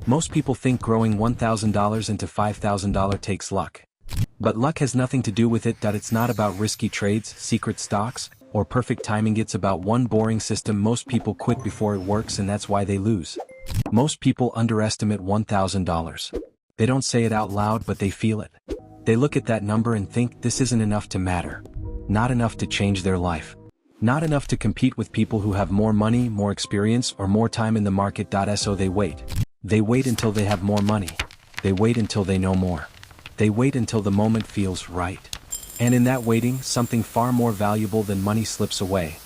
Most people think growing $1,000 into $5,000 takes luck. But luck has nothing to do with it. It's not about risky trades, secret stocks, or perfect timing. It's about one boring system most people quit before it works, and that's why they lose. Most people underestimate $1,000. They don't say it out loud, but they feel it. They look at that number and think this isn't enough to matter. Not enough to change their life. Not enough to compete with people who have more money, more experience, or more time in the market. So they wait. They wait until they have more money. They wait until they know more. They wait until the moment feels right. And in that waiting, something far more valuable than money slips away.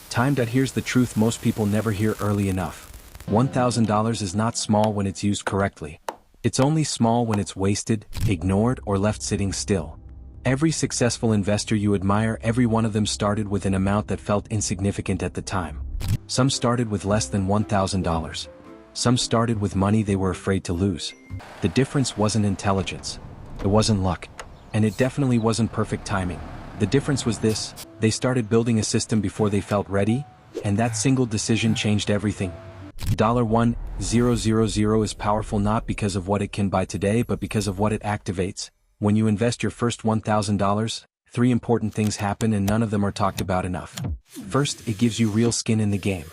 Time. Here's the truth most people never hear early enough. $1,000 is not small when it's used correctly. It's only small when it's wasted, ignored, or left sitting still. Every successful investor you admire, every one of them started with an amount that felt insignificant at the time. Some started with less than $1,000. Some started with money they were afraid to lose. The difference wasn't intelligence. It wasn't luck. And it definitely wasn't perfect timing. The difference was this: they started building a system before they felt ready, and that single decision changed everything. $1,000 is powerful not because of what it can buy today, but because of what it activates. When you invest your first $1,000, 3 important things happen, and none of them are talked about enough. First, it gives you real skin in the game.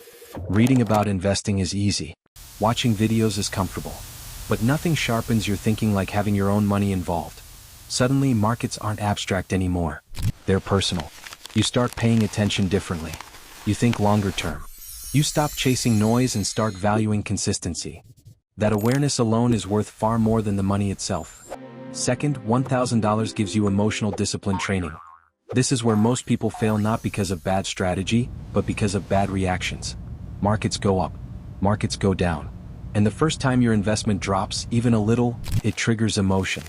Reading about investing is easy. Watching videos is comfortable. But nothing sharpens your thinking like having your own money involved. Suddenly, markets aren't abstract anymore. They're personal. You start paying attention differently. You think longer term. You stop chasing noise and start valuing consistency. That awareness alone is worth far more than the money itself. Second, $1,000 gives you emotional discipline training. This is where most people fail, not because of bad strategy, but because of bad reactions. Markets go up. Markets go down. And the first time your investment drops, even a little, it triggers emotion.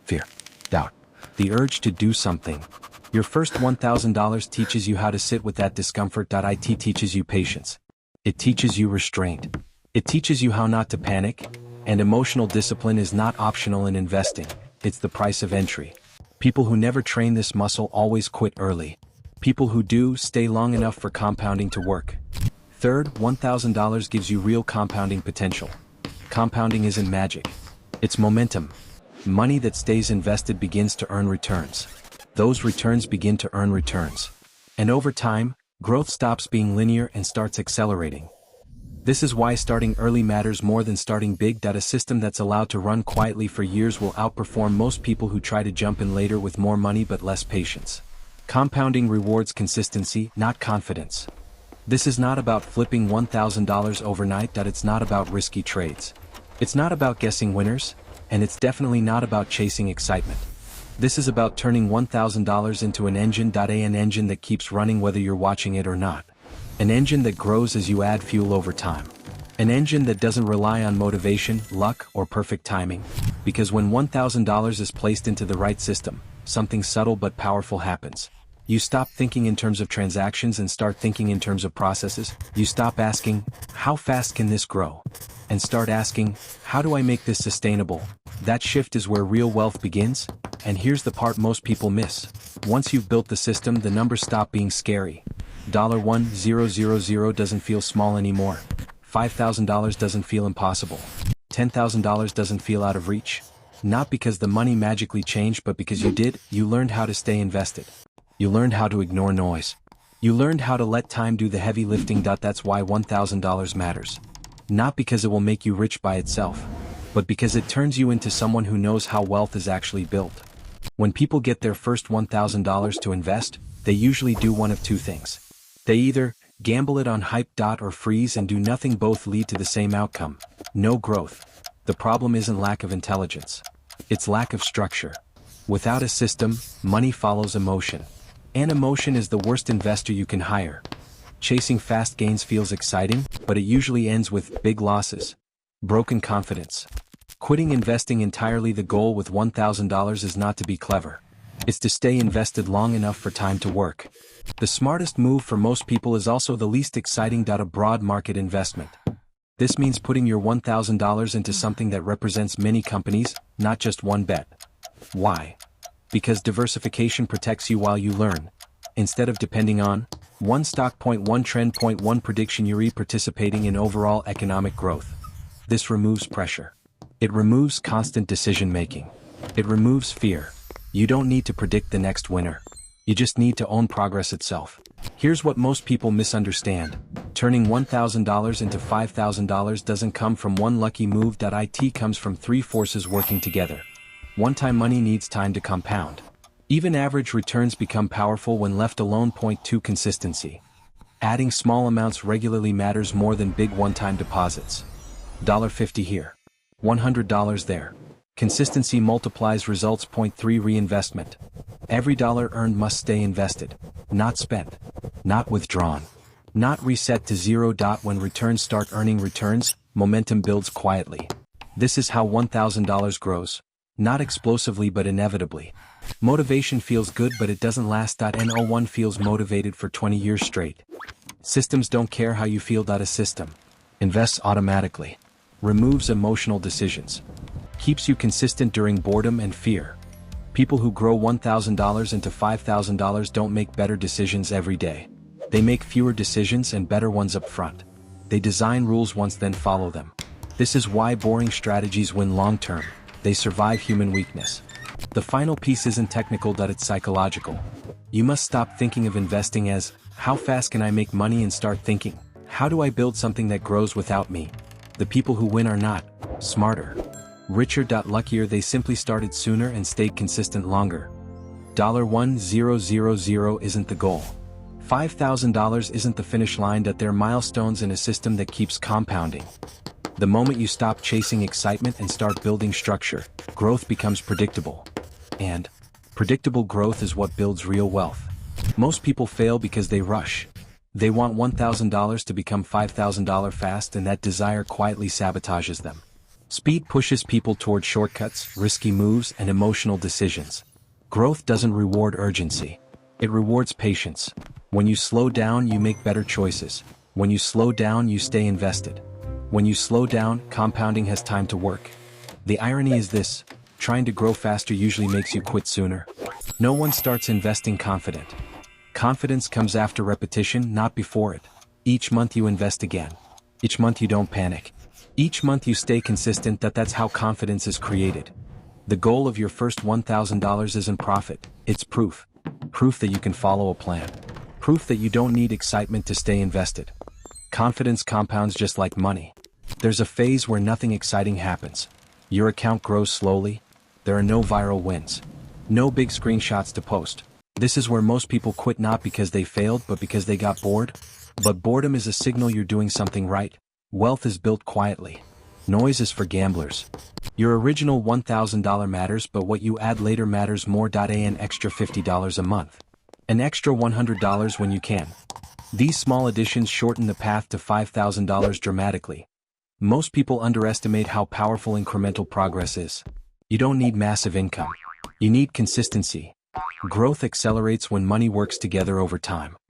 Fear. Doubt. The urge to do something. Your first $1,000 teaches you how to sit with that discomfort. It teaches you patience. It teaches you restraint. It teaches you how not to panic. And emotional discipline is not optional in investing. It's the price of entry. People who never train this muscle always quit early. People who do stay long enough for compounding to work. Third, $1,000 gives you real compounding potential. Compounding isn't magic. It's momentum. Money that stays invested begins to earn returns. Those returns begin to earn returns. And over time, growth stops being linear and starts accelerating. This is why starting early matters more than starting big. A system that's allowed to run quietly for years will outperform most people who try to jump in later with more money but less patience. Compounding rewards consistency, not confidence. This is not about flipping $1,000 overnight. It's not about risky trades. It's not about guessing winners, and it's definitely not about chasing excitement. This is about turning $1,000 into an engine. An engine that keeps running whether you're watching it or not. An engine that grows as you add fuel over time. An engine that doesn't rely on motivation, luck, or perfect timing. Because when $1,000 is placed into the right system, something subtle but powerful happens. You stop thinking in terms of transactions and start thinking in terms of processes. You stop asking, how fast can this grow? And start asking, how do I make this sustainable? That shift is where real wealth begins. And here's the part most people miss. Once you've built the system, the numbers stop being scary. $1,000 doesn't feel small anymore. $5,000 doesn't feel impossible. $10,000 doesn't feel out of reach. Not because the money magically changed, but because you learned how to stay invested. You learned how to ignore noise. You learned how to let time do the heavy lifting. That's why $1,000 matters. Not because it will make you rich by itself, but because it turns you into someone who knows how wealth is actually built. When people get their first $1,000 to invest, they usually do one of two things. They either gamble it on hype. Or freeze and do nothing. Both lead to the same outcome: no growth. The problem isn't lack of intelligence. It's lack of structure. Without a system, money follows emotion. And emotion is the worst investor you can hire. Chasing fast gains feels exciting, but it usually ends with big losses. Broken confidence. Quitting investing entirely. The goal with $1,000 is not to be clever. It's to stay invested long enough for time to work. The smartest move for most people is also the least exciting. A broad market investment. This means putting your $1,000 into something that represents many companies, not just one bet. Why? Because diversification protects you while you learn. Instead of depending on one stock, one trend, one prediction, you're participating in overall economic growth. This removes pressure. It removes constant decision-making. It removes fear. You don't need to predict the next winner. You just need to own progress itself. Here's what most people misunderstand. Turning $1,000 into $5,000 doesn't come from one lucky move. It comes from three forces working together. One-time money needs time to compound. Even average returns become powerful when left alone. Point 2, consistency. Adding small amounts regularly matters more than big one-time deposits. $50 here. $100 there. Consistency multiplies results. Point 3, reinvestment. Every dollar earned must stay invested, not spent, not withdrawn, not reset to zero. When returns start earning returns, momentum builds quietly. This is how $1,000 grows. Not explosively but inevitably. Motivation feels good but it doesn't last. No one feels motivated for 20 years straight. Systems don't care how you feel. A system invests automatically. Removes emotional decisions. Keeps you consistent during boredom and fear. People who grow $1,000 into $5,000 don't make better decisions every day. They make fewer decisions and better ones up front. They design rules once then follow them. This is why boring strategies win long term. They survive human weakness. The final piece isn't technical, it's psychological. You must stop thinking of investing as, how fast can I make money, and start thinking, how do I build something that grows without me? The people who win are not smarter, richer, luckier. They simply started sooner and stayed consistent longer. $1,000 isn't the goal. $5,000 isn't the finish line. They're milestones in a system that keeps compounding. The moment you stop chasing excitement and start building structure, growth becomes predictable. And predictable growth is what builds real wealth. Most people fail because they rush. They want $1,000 to become $5,000 fast, and that desire quietly sabotages them. Speed pushes people toward shortcuts, risky moves, and emotional decisions. Growth doesn't reward urgency. It rewards patience. When you slow down, you make better choices. When you slow down, you stay invested. When you slow down, compounding has time to work. The irony is this: trying to grow faster usually makes you quit sooner. No one starts investing confident. Confidence comes after repetition, not before it. Each month you invest again. Each month you don't panic. Each month you stay consistent. That's how confidence is created. The goal of your first $1,000 isn't profit, it's proof. Proof that you can follow a plan. Proof that you don't need excitement to stay invested. Confidence compounds just like money. There's a phase where nothing exciting happens. Your account grows slowly. There are no viral wins. No big screenshots to post. This is where most people quit, not because they failed but because they got bored. But boredom is a signal you're doing something right. Wealth is built quietly. Noise is for gamblers. Your original $1,000 matters, but what you add later matters more. An extra $50 a month. An extra $100 when you can. These small additions shorten the path to $5,000 dramatically. Most people underestimate how powerful incremental progress is. You don't need massive income. You need consistency. Growth accelerates when money works together over time.